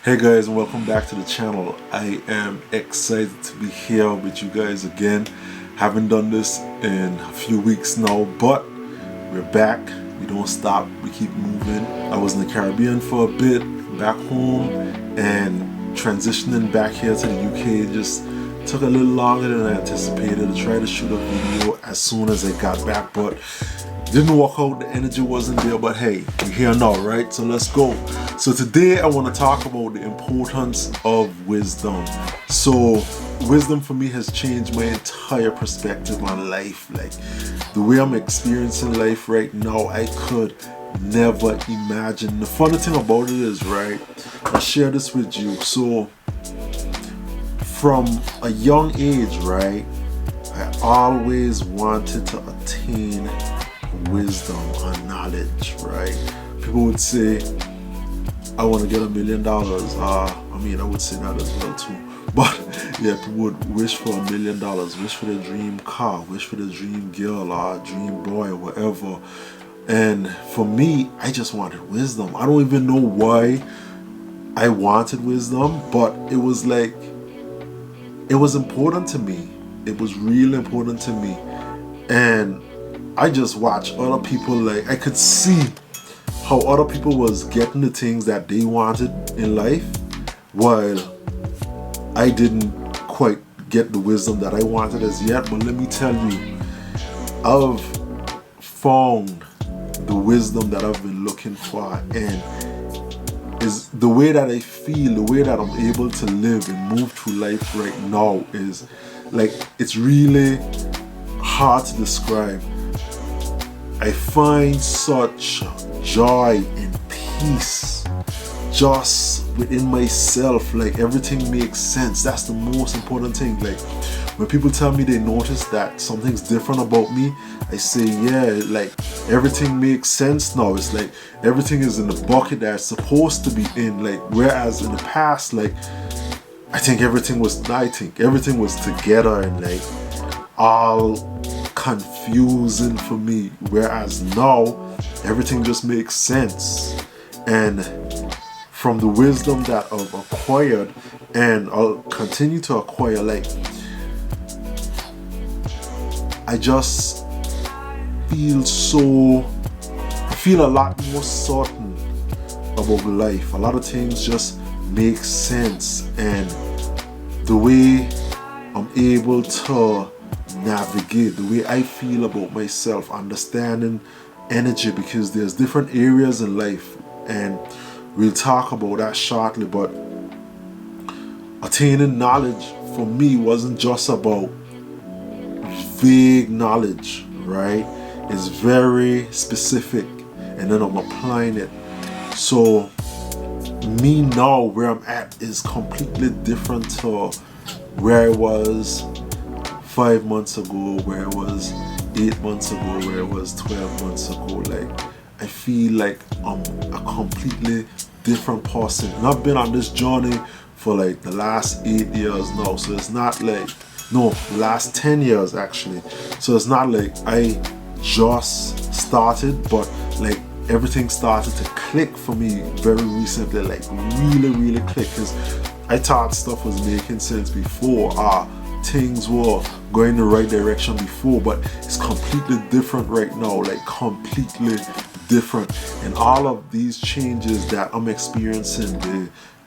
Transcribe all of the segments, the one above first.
Hey guys, and welcome back to the channel. I am excited to be here with you guys again. Haven't done this in a few weeks now, but we're back. We don't stop, we keep moving. I was in the Caribbean for a bit, back home, and transitioning back here to the UK just took a little longer than I anticipated. I tried to shoot a video as soon as I got back, but didn't work out. The energy wasn't there, but hey, we're here now, right? So let's go. So today I want to talk about the importance of wisdom. So wisdom for me has changed my entire perspective on life. Like the way I'm experiencing life right now, I could never imagine. The funny thing about it is, right, I'll share this with you. So from a young age, right, I always wanted to attain wisdom or knowledge, right? People would say, I want to get $1 million. I would say that as well too. But yeah, people would wish for $1 million, wish for the dream car, wish for the dream girl or dream boy or whatever. And for me, I just wanted wisdom. I don't even know why I wanted wisdom, but it was like, it was important to me. It was really important to me. And I just watched other people, like I could see how other people was getting the things that they wanted in life, while I didn't quite get the wisdom that I wanted as yet. But let me tell you, I've found the wisdom that I've been looking for, and is the way that I feel, the way that I'm able to live and move through life right now is like, it's really hard to describe. I find such joy and peace just within myself. Like everything makes sense. That's the most important thing. Like when people tell me they notice that something's different about me, I say, yeah, like everything makes sense now. It's like everything is in the bucket that it's supposed to be in. Like whereas in the past, like I think everything was together and like all confusing for me, whereas now everything just makes sense. And from the wisdom that I've acquired and I'll continue to acquire, like I just feel a lot more certain about life. A lot of things just make sense, and the way I'm able to navigate, the way I feel about myself, understanding energy, because there's different areas in life, and we'll talk about that shortly. But attaining knowledge for me wasn't just about vague knowledge, right? It's very specific, and then I'm applying it. So me now, where I'm at, is completely different to where I was 5 months ago, where it was 8 months ago, where it was 12 months ago. Like I feel like I'm a completely different person, and I've been on this journey for like the last 8 years now. So it's not like, no, the last 10 years actually. So it's not like I just started, but like everything started to click for me very recently, like really click, because I thought stuff was making sense before. Things were going the right direction before, but it's completely different right now, like completely different. And all of these changes that I'm experiencing,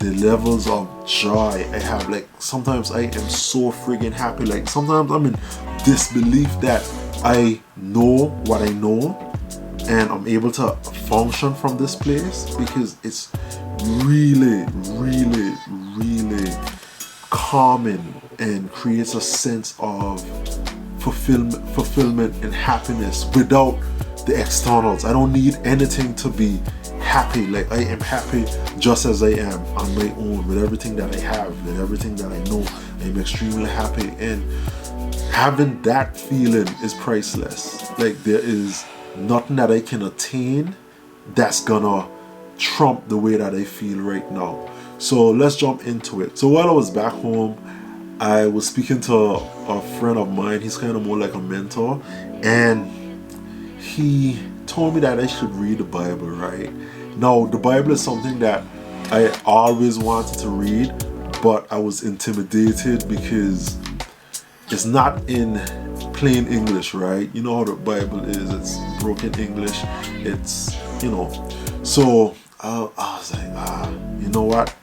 the levels of joy I have, like sometimes I am so friggin' happy. Like sometimes I'm in disbelief that I know what I know and I'm able to function from this place, because it's really calming and creates a sense of fulfillment and happiness without the externals. I don't need anything to be happy. Like I am happy just as I am on my own, with everything that I have, with everything that I know. I'm extremely happy, and having that feeling is priceless. Like there is nothing that I can attain that's gonna trump the way that I feel right now. So let's jump into it. So while I was back home, I was speaking to a friend of mine. He's kind of more like a mentor, and he told me that I should read the Bible, right? Now, the Bible is something that I always wanted to read, but I was intimidated because it's not in plain English, right? You know how the Bible is, it's broken English, it's, so I was like, you know what,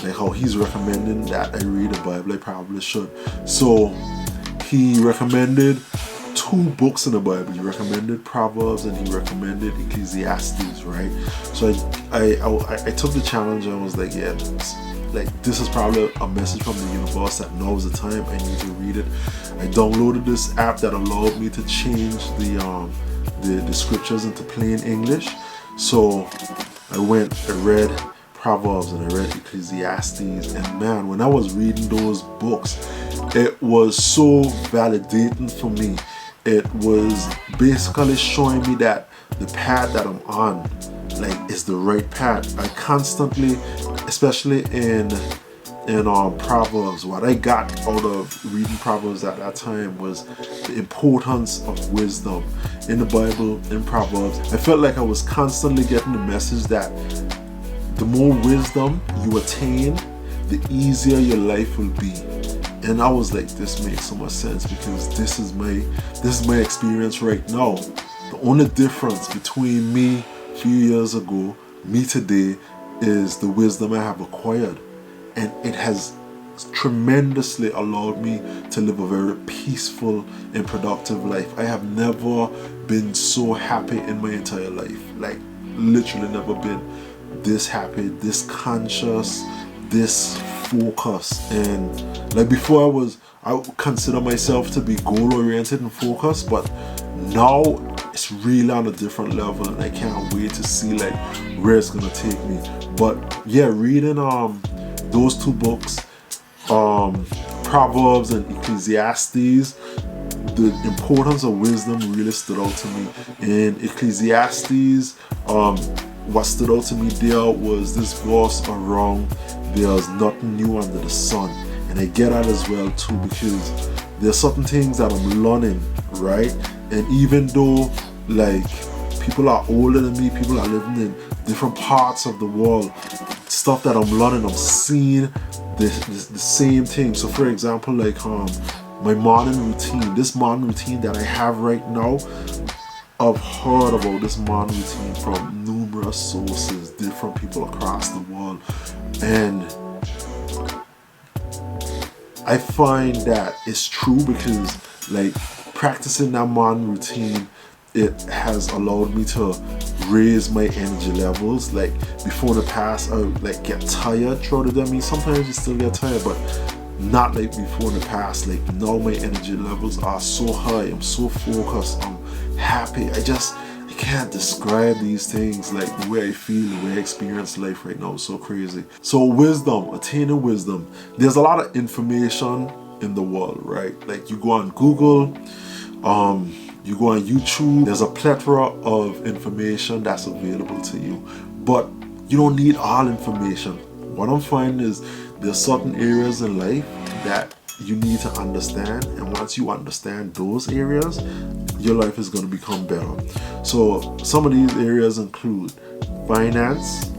like how he's recommending that I read the Bible, I probably should. So he recommended 2 books in the Bible. He recommended Proverbs and he recommended Ecclesiastes, right? So I took the challenge and I was like, yeah, this is probably a message from the universe that now is the time I need to read it. I downloaded this app that allowed me to change the scriptures into plain English. So I read Proverbs and I read Ecclesiastes, and man, when I was reading those books, it was so validating for me. It was basically showing me that the path that I'm on, like, is the right path. I constantly, especially in Proverbs, what I got out of reading Proverbs at that time was the importance of wisdom. In the Bible, in Proverbs, I felt like I was constantly getting the message that the more wisdom you attain, the easier your life will be. And I was like, this makes so much sense, because this is my experience right now. The only difference between me a few years ago, me today, is the wisdom I have acquired. And it has tremendously allowed me to live a very peaceful and productive life. I have never been so happy in my entire life. Like, literally never been this happy, this conscious, this focused. And like before, I would consider myself to be goal oriented and focused, but now it's really on a different level, and I can't wait to see like where it's gonna take me. But yeah, reading those 2 books, Proverbs and Ecclesiastes, the importance of wisdom really stood out to me. In Ecclesiastes, what stood out to me there was this verse around there's nothing new under the sun. And I get that as well too, because there's certain things that I'm learning, right? And even though like people are older than me, people are living in different parts of the world, stuff that I'm learning, I'm seeing the same thing. So for example, like my morning routine, this morning routine that I have right now, I've heard about this morning routine from numerous sources, different people across the world, and I find that it's true, because like practicing that morning routine, it has allowed me to raise my energy levels. Like before, in the past, I would like get tired throughout the day. I mean, sometimes you still get tired, but not like before in the past. Like now my energy levels are so high, I'm so focused, I'm happy. I can't describe these things, like the way I feel, the way I experience life right now. It's so crazy. So wisdom, attaining wisdom. There's a lot of information in the world, right? Like you go on Google, you go on YouTube, there's a plethora of information that's available to you, but you don't need all information. What I'm finding is there's certain areas in life that you need to understand, and once you understand those areas, your life is going to become better. So some of these areas include finance,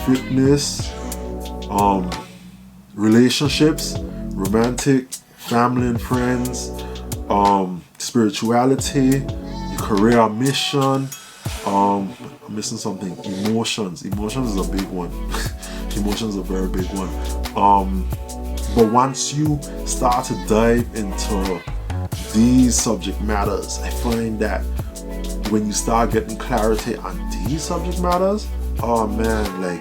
fitness, relationships, romantic, family and friends, spirituality, your career mission, I'm missing something, emotions is a big one. Emotions is a very big one. But once you start to dive into these subject matters, I find that when you start getting clarity on these subject matters, oh man, like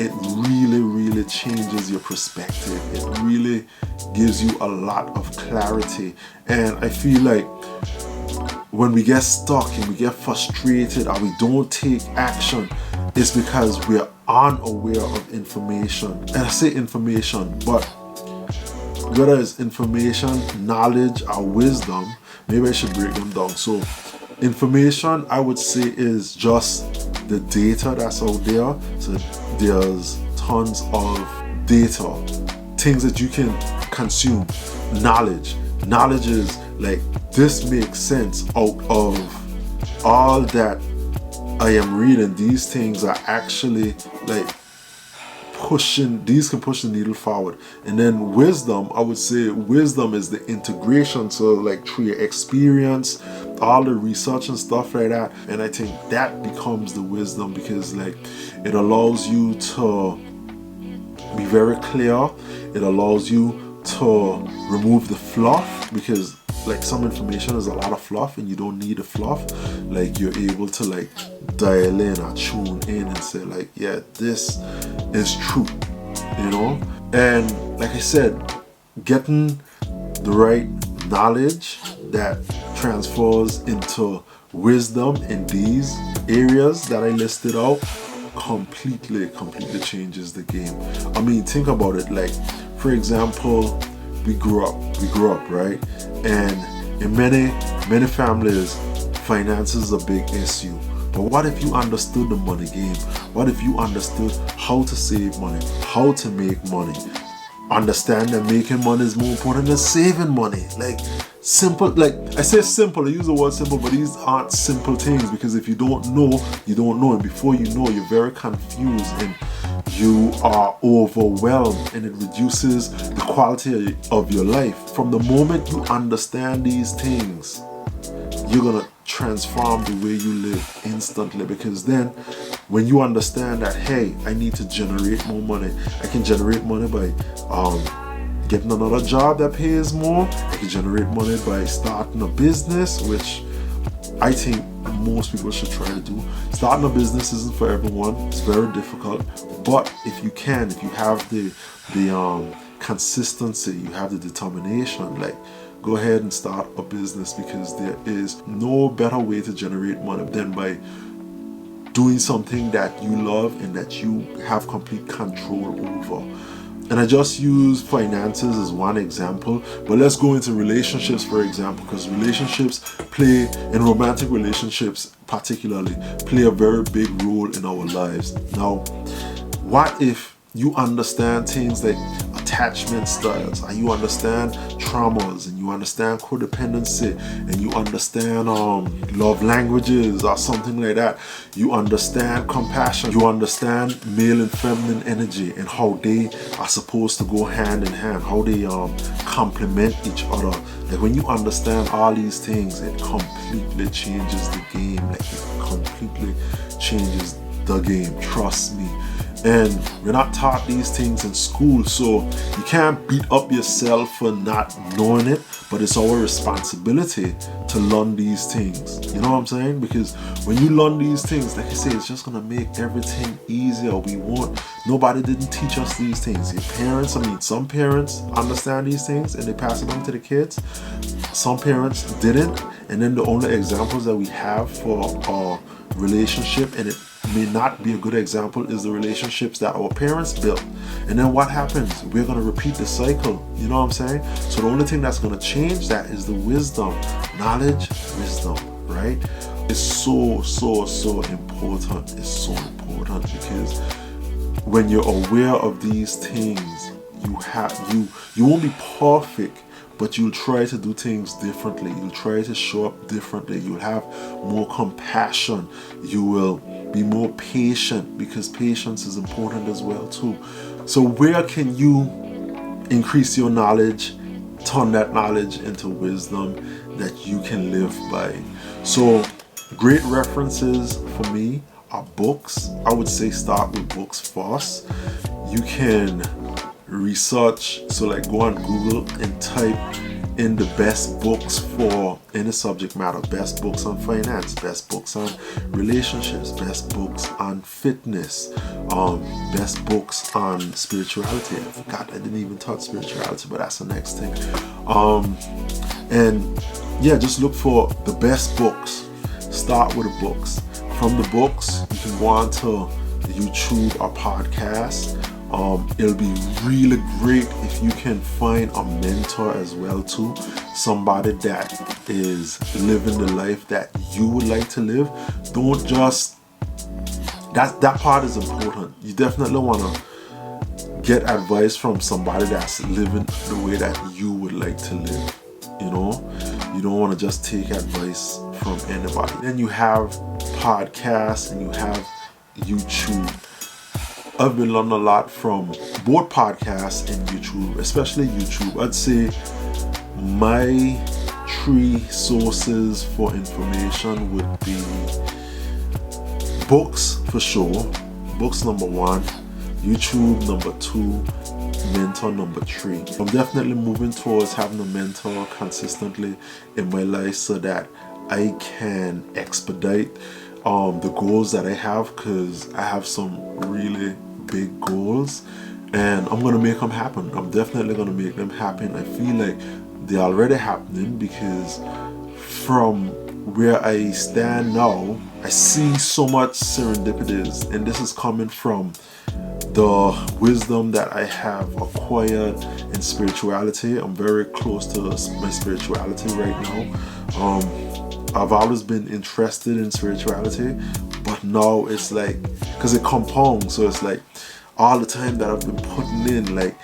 it really changes your perspective. It really gives you a lot of clarity. And I feel like when we get stuck and we get frustrated or we don't take action, it's because we're unaware of information. And I say information, but whether it's information, knowledge, or wisdom, maybe I should break them down. So information, I would say, is just the data that's out there. So there's tons of data, things that you can consume. Knowledge is like, this makes sense out of all that I am reading. These things are actually like these can push the needle forward. And then wisdom, I would say wisdom is the integration. So like through your experience, all the research and stuff like that. And I think that becomes the wisdom, because like it allows you to be very clear. It allows you to remove the fluff, because like some information is a lot of fluff and you don't need the fluff. Like you're able to like dial in or tune in and say like, yeah, this is true, you know. And like I said, getting the right knowledge that transfers into wisdom in these areas that I listed out completely changes the game. I mean, think about it. Like, for example, we grew up, right? And in many families, finances is a big issue. But what if you understood the money game? What if you understood how to save money, how to make money? Understand that making money is more important than saving money. Like simple, like I say simple, I use the word simple, but these aren't simple things, because if you don't know, you don't know. And before you know, you're very confused and you are overwhelmed, and it reduces the quality of your life. From the moment you understand these things, you're gonna transform the way you live instantly, because then when you understand that, hey, I need to generate more money, I can generate money by getting another job that pays more. I can generate money by starting a business, which I think most people should try to do. Starting a business isn't for everyone. It's very difficult. But if you have the consistency, you have the determination, like go ahead and start a business, because there is no better way to generate money than by doing something that you love and that you have complete control over. And I just use finances as one example, but let's go into relationships, for example, because in romantic relationships particularly, play a very big role in our lives. Now, what if you understand things like attachment styles, and you understand traumas, and you understand codependency, and you understand love languages or something like that. You understand compassion, you understand male and feminine energy and how they are supposed to go hand in hand, how they complement each other. Like when you understand all these things, it completely changes the game. Like it completely changes the game, trust me. And we're not taught these things in school, so you can't beat up yourself for not knowing it, but it's our responsibility to learn these things. You know what I'm saying? Because when you learn these things, like I say, it's just gonna make everything easier. Nobody didn't teach us these things. Your parents, some parents understand these things and they pass it on to the kids. Some parents didn't, and then the only examples that we have for our relationship, and it may not be a good example, is the relationships that our parents built. And then what happens? We're going to repeat the cycle. You know what I'm saying? So the only thing that's going to change that is the wisdom. Knowledge, wisdom, right? It's so important. It's so important, because when you're aware of these things, you won't be perfect, but you'll try to do things differently. You'll try to show up differently. You'll have more compassion. You will be more patient, because patience is important as well too. So where can you increase your knowledge, turn that knowledge into wisdom that you can live by? So great references for me are books. I would say start with books first. You can research, so like go on Google and type in the best books for any subject matter. Best books on finance, best books on relationships, best books on fitness, best books on spirituality. I forgot I didn't even touch spirituality, but that's the next thing. And yeah, just look for the best books. Start with the books. From the books, you can go on to YouTube or podcast. It'll be really great if you can find a mentor as well too, somebody that is living the life that you would like to live. Don't just, that part is important. You definitely want to get advice from somebody that's living the way that you would like to live. You know, you don't want to just take advice from anybody. Then you have podcasts and you have YouTube. I've been learning a lot from both podcasts and YouTube, especially YouTube. I'd say my 3 sources for information would be books for sure. Books number 1, YouTube number 2, mentor number 3. I'm definitely moving towards having a mentor consistently in my life so that I can expedite the goals that I have, because I have some really big goals and I'm gonna make them happen. I'm definitely gonna make them happen. I feel like they're already happening, because from where I stand now, I see so much serendipities, and this is coming from the wisdom that I have acquired in spirituality. I'm very close to my spirituality right now. I've always been interested in spirituality, but now it's like, because it compounds, so it's like all the time that I've been putting in, like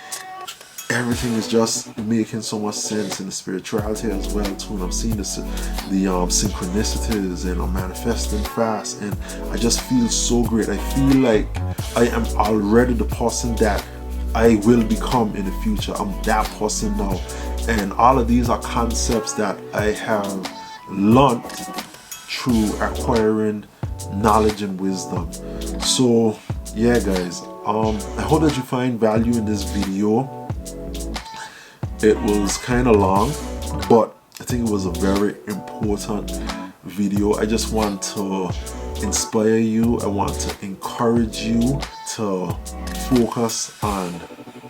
everything is just making so much sense in the spirituality as well too. And I'm seeing the synchronicities, and I'm manifesting fast, and I just feel so great. I feel like I am already the person that I will become in the future. I'm that person now, and all of these are concepts that I have learned through acquiring knowledge and wisdom. So yeah guys, I hope that you find value in this video. It was kind of long, but I think it was a very important video. I just want to inspire you. I want to encourage you to focus on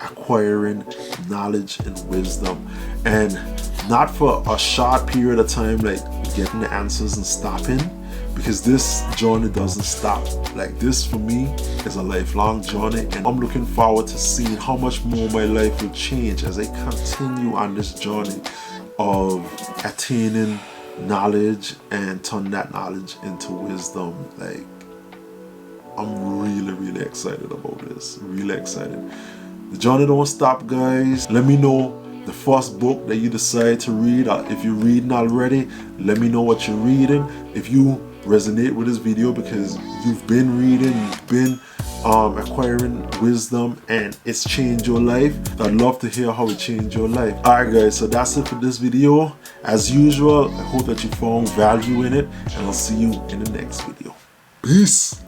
acquiring knowledge and wisdom, and not for a short period of time, like getting the answers and stopping, because this journey doesn't stop. Like, this for me is a lifelong journey, and I'm looking forward to seeing how much more my life will change as I continue on this journey of attaining knowledge and turn that knowledge into wisdom. Like, I'm really excited about this. Really excited. The journey don't stop, guys. Let me know the first book that you decide to read, or if you're reading already, let me know what you're reading. If you resonate with this video because you've been reading, you've been acquiring wisdom, and it's changed your life, I'd love to hear how it changed your life. Alright guys, so that's it for this video. As usual, I hope that you found value in it, and I'll see you in the next video. Peace.